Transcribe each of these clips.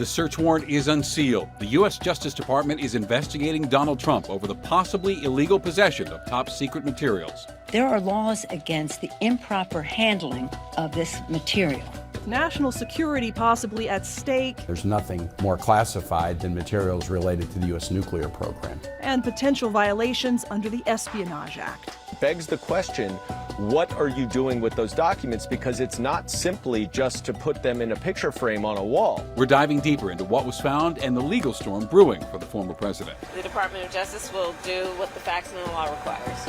The search warrant is unsealed. The U.S. Justice Department is investigating Donald Trump over the possibly illegal possession of top secret materials. There are laws against the improper handling of this material. National security possibly at stake. There's nothing more classified than materials related to the U.S. nuclear program. And potential violations under the Espionage Act. Begs the question, what are you doing with those documents? Because it's not simply just to put them in a picture frame on a wall. We're diving deeper into what was found and the legal storm brewing for the former president. The Department of Justice will do what the facts and the law requires.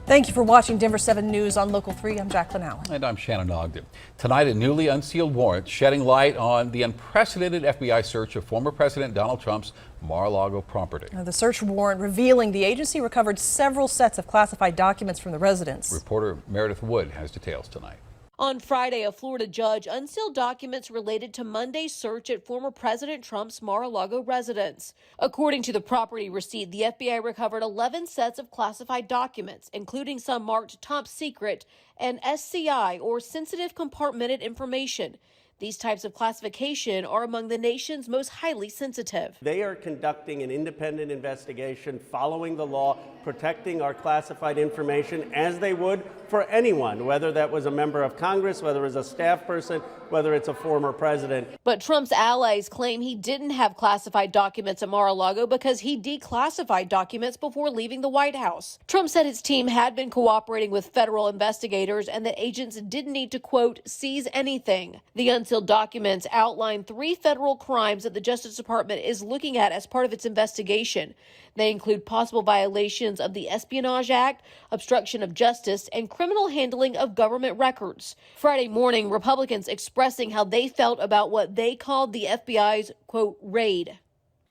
Thank you for watching Denver 7 News on Local 3. I'm Jacqueline Allen. And I'm Shannon Ogden. Tonight, a newly unsealed warrant shedding light on the unprecedented FBI search of former President Donald Trump's Mar-a-Lago property. The search warrant revealing the agency recovered several sets of classified documents from the residence. Reporter Meredith Wood has details tonight. On Friday, a Florida judge unsealed documents related to Monday's search at former President Trump's Mar-a-Lago residence. According to the property receipt, the FBI recovered 11 sets of classified documents, including some marked top secret and SCI, or sensitive compartmented information. These types of classification are among the nation's most highly sensitive. They are conducting an independent investigation, following the law, protecting our classified information as they would for anyone, whether that was a member of Congress, whether it was a staff person, whether it's a former president. But Trump's allies claim he didn't have classified documents at Mar-a-Lago because he declassified documents before leaving the White House. Trump said his team had been cooperating with federal investigators and that agents didn't need to, quote, seize anything. The unsealed documents outline 3 federal crimes that the Justice Department is looking at as part of its investigation. They include possible violations of the Espionage Act, obstruction of justice, and criminal handling of government records. Friday morning, Republicans expressing how they felt about what they called the FBI's, quote, raid.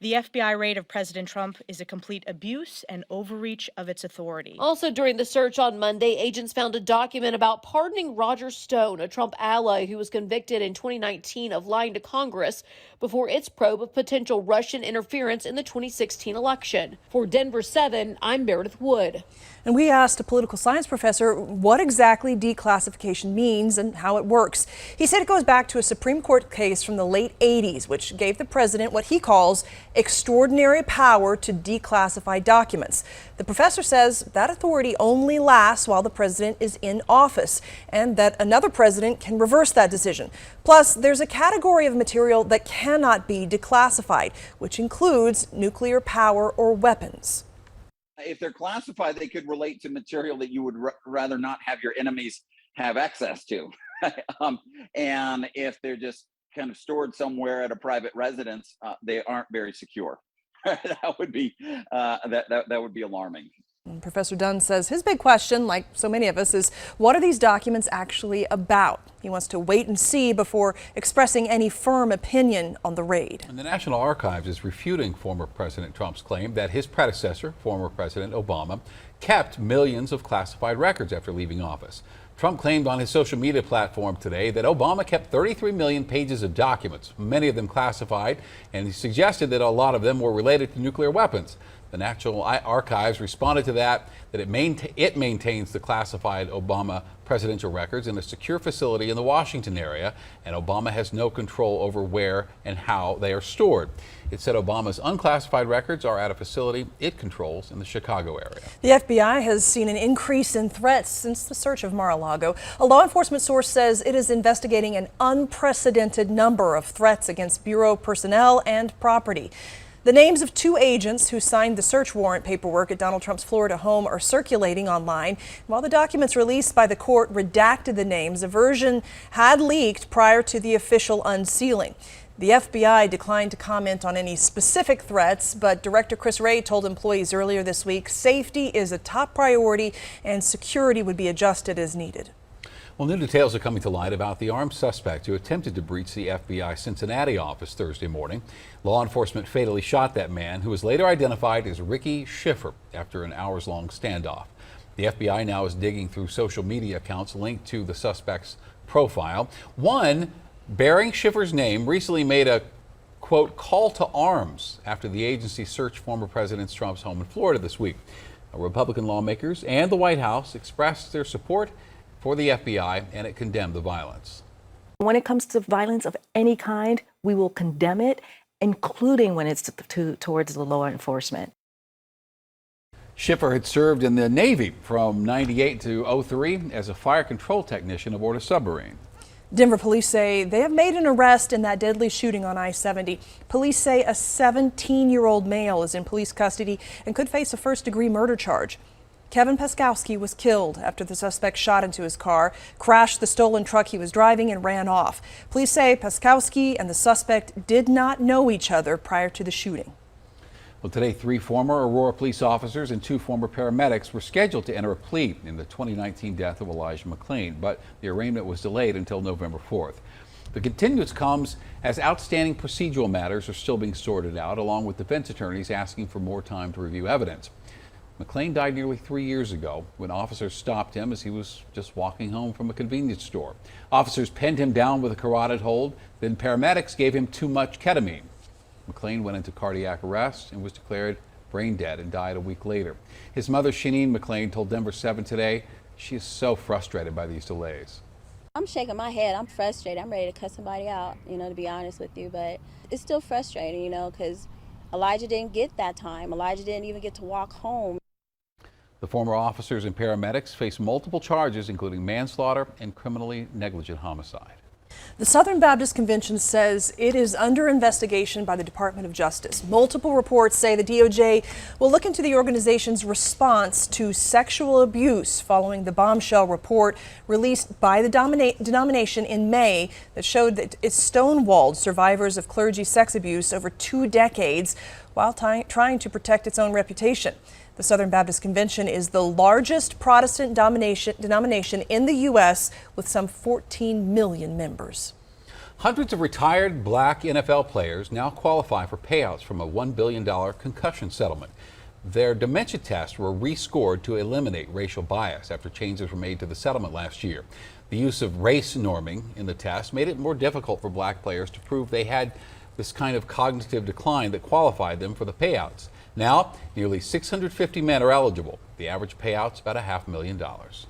The FBI raid of President Trump is a complete abuse and overreach of its authority. Also during the search on Monday, agents found a document about pardoning Roger Stone, a Trump ally who was convicted in 2019 of lying to Congress before its probe of potential Russian interference in the 2016 election. For Denver 7, I'm Meredith Wood. And we asked a political science professor what exactly declassification means and how it works. He said it goes back to a Supreme Court case from the late 80s, which gave the president what he calls extraordinary power to declassify documents. The professor says that authority only lasts while the president is in office, and that another president can reverse that decision. Plus, there's a category of material that cannot be declassified, which includes nuclear power or weapons. If they're classified, they could relate to material that you would rather not have your enemies have access to. And if they're just kind of stored somewhere at a private residence, they aren't very secure. That would be that would be alarming. And Professor Dunn says his big question, like so many of us, is what are these documents actually about? He wants to wait and see before expressing any firm opinion on the raid. And the National Archives is refuting former President Trump's claim that his predecessor, former President Obama, kept millions of classified records after leaving office. Trump claimed on his social media platform today that Obama kept 33 million pages of documents, many of them classified, and he suggested that a lot of them were related to nuclear weapons. The National Archives responded to that it maintains the classified Obama presidential records in a secure facility in the Washington area, and Obama has no control over where and how they are stored. It said Obama's unclassified records are at a facility it controls in the Chicago area. The FBI has seen an increase in threats since the search of Mar-a-Lago. A law enforcement source says it is investigating an unprecedented number of threats against Bureau personnel and property. The names of 2 agents who signed the search warrant paperwork at Donald Trump's Florida home are circulating online. While the documents released by the court redacted the names, a version had leaked prior to the official unsealing. The FBI declined to comment on any specific threats, but Director Chris Wray told employees earlier this week safety is a top priority and security would be adjusted as needed. Well, new details are coming to light about the armed suspect who attempted to breach the FBI Cincinnati office Thursday morning. Law enforcement fatally shot that man, who was later identified as Ricky Schiffer after an hours-long standoff. The FBI now is digging through social media accounts linked to the suspect's profile. One bearing Schiffer's name recently made a, quote, call to arms after the agency searched former President Trump's home in Florida this week. Republican lawmakers and the White House expressed their support for the FBI, and it condemned the violence. When it comes to violence of any kind, we will condemn it, including when it's towards the law enforcement. Schiffer had served in the Navy from '98 to '03 as a fire control technician aboard a submarine. Denver police say they have made an arrest in that deadly shooting on I-70. Police say a 17-year-old male is in police custody and could face a first-degree murder charge. Kevin Paskowski was killed after the suspect shot into his car, crashed the stolen truck he was driving, and ran off. Police say Paskowski and the suspect did not know each other prior to the shooting. Well, today, 3 former Aurora police officers and 2 former paramedics were scheduled to enter a plea in the 2019 death of Elijah McClain, but the arraignment was delayed until November 4th. The continuance comes as outstanding procedural matters are still being sorted out, along with defense attorneys asking for more time to review evidence. McClain died nearly 3 years ago when officers stopped him as he was just walking home from a convenience store. Officers pinned him down with a carotid hold, then paramedics gave him too much ketamine. McClain went into cardiac arrest and was declared brain dead and died a week later. His mother, Shanine McClain, told Denver 7 today she is so frustrated by these delays. I'm shaking my head. I'm frustrated. I'm ready to cut somebody out, to be honest with you. But it's still frustrating, because Elijah didn't get that time. Elijah didn't even get to walk home. The former officers and paramedics face multiple charges, including manslaughter and criminally negligent homicide. The Southern Baptist Convention says it is under investigation by the Department of Justice. Multiple reports say the DOJ will look into the organization's response to sexual abuse following the bombshell report released by the denomination in May that showed that it stonewalled survivors of clergy sex abuse over 2 decades while trying to protect its own reputation. The Southern Baptist Convention is the largest Protestant denomination in the U.S. with some 14 million members. Hundreds of retired black NFL players now qualify for payouts from a $1 billion concussion settlement. Their dementia tests were rescored to eliminate racial bias after changes were made to the settlement last year. The use of race norming in the test made it more difficult for black players to prove they had this kind of cognitive decline that qualified them for the payouts. Now, nearly 650 men are eligible. The average payout's about $500,000.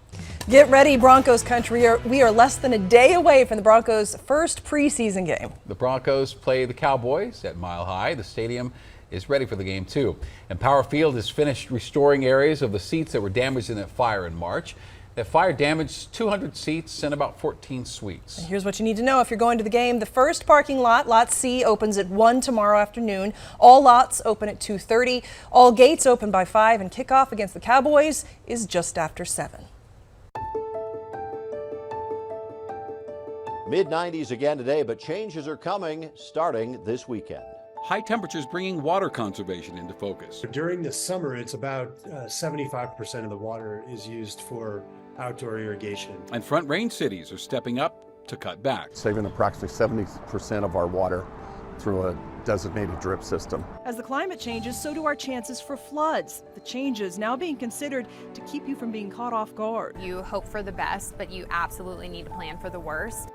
Get ready, Broncos Country. We are less than a day away from the Broncos' first preseason game. The Broncos play the Cowboys at Mile High. The stadium is ready for the game, too. And Power Field has finished restoring areas of the seats that were damaged in that fire in March. That fire damaged 200 seats and about 14 suites. And here's what you need to know if you're going to the game. The first parking lot, Lot C, opens at 1 tomorrow afternoon. All lots open at 2:30. All gates open by 5, and kickoff against the Cowboys is just after 7. Mid-90s again today, but changes are coming starting this weekend. High temperatures bringing water conservation into focus. During the summer, it's about 75% of the water is used for outdoor irrigation. And Front Range cities are stepping up to cut back. Saving approximately 70% of our water through a designated drip system. As the climate changes, so do our chances for floods. The changes now being considered to keep you from being caught off guard. You hope for the best, but you absolutely need to plan for the worst.